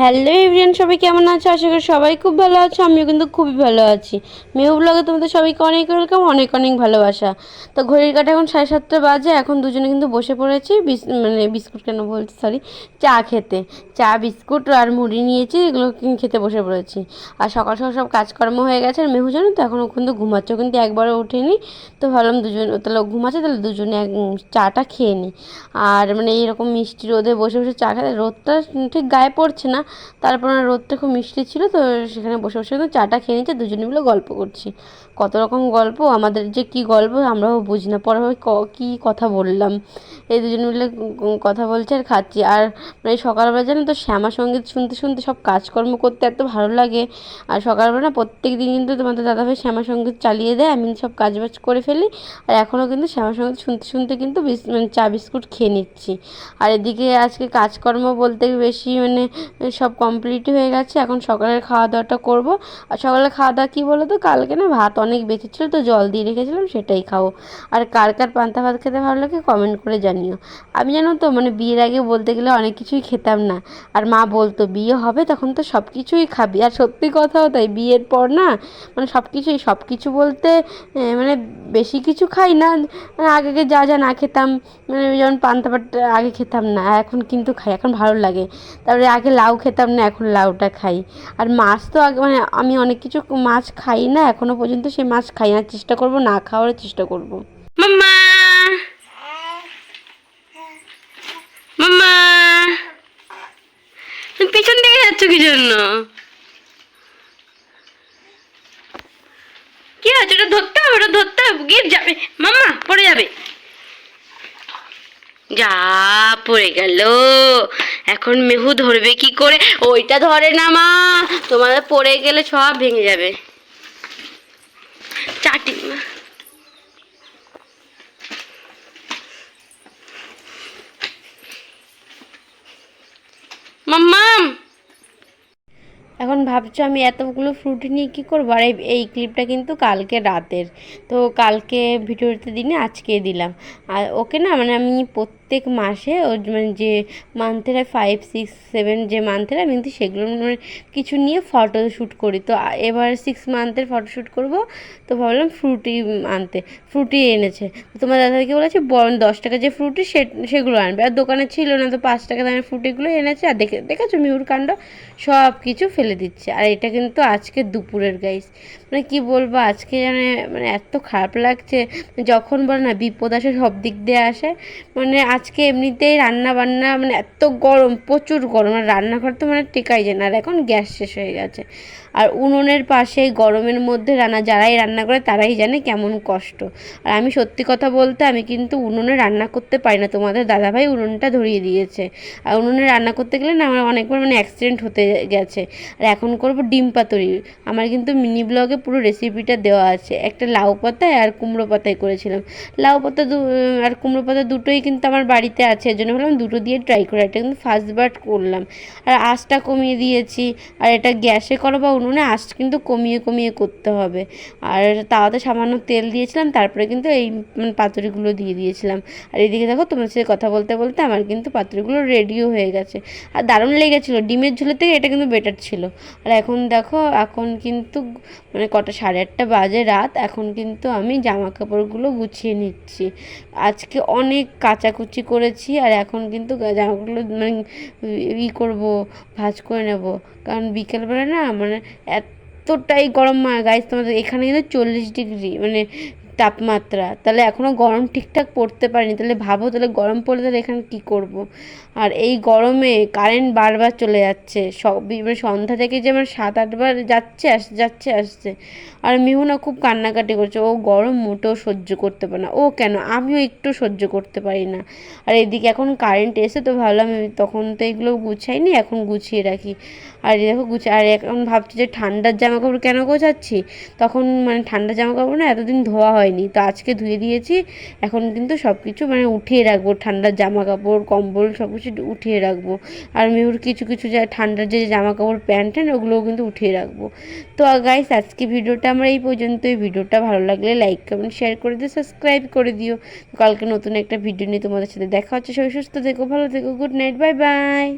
Hello everyone, সবাই কেমন আছো? আশা করি সবাই খুব ভালো আছো। আমিও কিন্তু খুবই ভালো আছি। মেহু ব্লগে তোমাদের সবাইকে অনেক ওয়েলকাম, অনেক অনেক ভালোবাসা। তো ঘড়ির কাঁটা এখন 7:30 বাজে। এখন দুজনে কিন্তু বসে পড়েছি বিস্কুট কেন বলছি, সরি, চা খেতে। চা বিস্কুট আর মুড়ি নিয়েছি, এগুলো খেতে বসে পড়েছি। আর সকাল সকাল সব কাজকর্ম হয়ে গেছে। আর মেহু জানো তো এখন কিন্তু ঘুমাচ্ছে, কিন্তু একবারও ওঠেনি। তো ভাবলাম দুজন তাহলে ঘুমাচ্ছে, তাহলে দুজনে চাটা খেয়ে নিই। আর এইরকম মিষ্টি রোদে বসে বসে চা খেতে, রোদটা ঠিক গায়ে পড়ছে না, তারপর রোদটা খুব মিষ্টি ছিল, তো সেখানে বসে বসে কিন্তু চাটা খেয়ে নিচ্ছে, দুজনে মিলে গল্প করছি। কত রকম গল্প, আমাদের যে কি গল্প আমরাও বুঝি না, পরে কী কথা বললাম। এই দুজন মিলে কথা বলছে আর খাচ্ছি। আর সকালবেলা জানো তো শ্যামা সঙ্গীত শুনতে শুনতে সব কাজকর্ম করতে এত ভালো লাগে। আর সকালবেলা না প্রত্যেক দিন কিন্তু তোমাদের দাদাভাই শ্যামা সঙ্গীত চালিয়ে দেয়, আমি সব কাজবাজ করে ফেলি। আর এখনও কিন্তু শ্যামা সঙ্গীত শুনতে শুনতে কিন্তু চা বিস্কুট খেয়ে নিচ্ছি। আর এদিকে আজকে কাজকর্ম বলতে বেশি সব কমপ্লিটই হয়ে গেছে। এখন সকালের খাওয়া দাওয়াটা করবো। আর সকালের খাওয়া দাওয়া কী বলো তো, কালকে না ভাত অনেক বেঁচেছিলো, তো জল দিয়ে রেখেছিলাম, সেটাই খাবো। আর কার কার পান্তা ভাত খেতে ভালো লাগে কমেন্ট করে জানিও। আমি জানো তো বিয়ের আগে বলতে গেলে অনেক কিছুই খেতাম না। আর মা বলতো বিয়ে হবে তখন তো সব কিছুই খাবি। আর সত্যি কথাও তাই, বিয়ের পর না সব কিছু বলতে বেশি কিছু খাই না। আগে যা যা না খেতাম, যেমন পান্তা ভাত আগে খেতাম না, এখন কিন্তু খাই, এখন ভালো লাগে। তারপরে আগে লাউ খেতাম না, এখন লাউটা খাই। আর মাছ তো আগে আমি অনেক কিছু মাছ খাই না, এখনও পর্যন্ত সেই মাছ খাই না, চেষ্টা করব না খাওয়ার চেষ্টা করব। মাম্মা, মাম্মা, পিছন দিকে যাচ্ছ কি জন্য? কি আছে? ওটা ধরতে হবে, ওটা ধরতে হবে, গিয়ে যাবে মাম্মা, পড়ে যাবে। যা, পড়ে গেল। এখন মেহু ধরবে কি করে? ওইটা ধরে না মা, তোমাদের পড়ে গেলে সব ভেঙে যাবে। চাটি মাম্মাম। এখন ভাবছো আমি এতগুলো ফ্রুটি নিয়ে কী করবো? আর এই ক্লিপটা কিন্তু কালকে রাতের, তো কালকে ভিডিওতে দিনে আজকে দিলাম। আর ওকে না আমি প্রত্যেক মাসে ও যে মান্থের 5, 6, 7 যে মান্থের আমি কিন্তু সেগুলো কিছু নিয়ে ফটো শ্যুট করি। তো এবার 6 মান্থের ফটোশ্যুট করব, তো ভাবলাম ফ্রুটি আনতে। ফ্রুটি এনেছে, তোমার দাদাকে বলেছে 10 টাকা যে ফ্রুটি সেগুলো আনবে। আর দোকানে ছিল না, তো 5 টাকা দামের ফ্রুটিগুলো এনেছে। আর দেখেছো মিহুর কাণ্ড, সব কিছু ফেলে দিচ্ছে। আর এটা কিন্তু আজকে দুপুরের গাইস, কি বলবো, আজকে এত খারাপ লাগছে। যখন বলে না বিপদ আসে সব দিক দিয়ে আসে, আজকে এমনিতেই রান্না বান্না এত গরম, প্রচুর গরম। আর রান্নাঘর তো টেকাই যায় না। আর এখন গ্যাস শেষ হয়ে গেছে। আর উনুনের পাশে গরমের মধ্যে যারাই রান্না করে তারাই জানে কেমন কষ্ট। আর আমি সত্যি কথা বলতে আমি কিন্তু উনুনে রান্না করতে পারি না, তোমাদের দাদাভাই উনুনটা ধরিয়ে দিয়েছে। আর উনুনে রান্না করতে গেলে না আমার অনেকবার অ্যাক্সিডেন্ট হতে গেছে। আর এখন করব ডিম পাতুরি। আমার কিন্তু মিনি ব্লগে পুরো রেসিপিটা দেওয়া আছে। একটা লাউ পাতায় আর কুমড়ো পাতায় করেছিলাম। লাউ পাতা আর কুমড়ো পাতা দুটোই কিন্তু আমার বাড়িতে আছে, এর জন্য ভাবলাম দুটো দিয়ে ট্রাই করি। এটা কিন্তু ফার্স্ট বার করলাম। আর আঁচটা কমিয়ে দিয়েছি। আর এটা গ্যাসে করো বা উনুনে, আঁচ কিন্তু কমিয়ে কমিয়ে করতে হবে। আর তাওয়াতে সামান্য তেল দিয়েছিলাম, তারপরে কিন্তু এই পাতুরিগুলো দিয়ে দিয়েছিলাম। আর এদিকে দেখো তোমার সাথে কথা বলতে বলতে আমার কিন্তু পাতুরিগুলো রেডিও হয়ে গেছে। আর দারুণ লেগেছিলো, ডিমের ঝোলের থেকে এটা কিন্তু বেটার ছিল। আর এখন দেখো, এখন কিন্তু কটা 8:30 বাজে রাত। এখন কিন্তু আমি জামা কাপড়গুলো গুছিয়ে নিচ্ছি। আজকে অনেক কাচাকুচি করেছি। আর এখন কিন্তু জামাকাপড়গুলো করব, ভাঁজ করে নেব। কারণ বিকেলবেলা না এতটাই গরম গাইস, তোমাদের এখানে কিন্তু 40 ডিগ্রি তাপমাত্রা। তাহলে এখনও গরম ঠিকঠাক পড়তে পারিনি, তাহলে ভাবো তাহলে গরম পড়লে তাহলে এখানে কী করব। আর এই গরমে কারেন্ট বারবার চলে যাচ্ছে, সন্ধ্যা থেকে যে 7-8 বার যাচ্ছে আসছে। আর মিহু না খুব কান্নাকাটি করছে, ও গরম মোটেও সহ্য করতে পারে না। ও কেন, আমিও একটু সহ্য করতে পারি না। আর এদিকে এখন কারেন্ট এসে, তো ভাবলাম তখন তো এগুলো গুছাইনি, এখন গুছিয়ে রাখি। আর দেখো আর এখন ভাবছি যে ঠান্ডার জামা কাপড় কেন গোছাচ্ছি। তখন ঠান্ডার জামা কাপড় না এতদিন ধোয়া হয়নি, তো আজকে ধুয়ে দিয়েছি। এখন কিন্তু সব কিছু উঠিয়ে রাখবো, ঠান্ডার জামা কাপড় কম্বল সব কিছু উঠিয়ে রাখবো। আর মিহুর কিছু কিছু ঠান্ডার যে জামা কাপড় প্যান্ট ওগুলোও কিন্তু উঠিয়ে রাখবো। তো গাইস আজকে ভিডিওটা আমরা এই পর্যন্তই। ভিডিওটা ভালো লাগলে লাইক কমেন্ট শেয়ার করে দিও, সাবস্ক্রাইব করে দিও। কালকে নতুন একটা ভিডিও নিয়ে তোমাদের সাথে দেখা হচ্ছে। সবাই সুস্থ থেকো, ভালো থেকো, গুড নাইট, বাই বাই।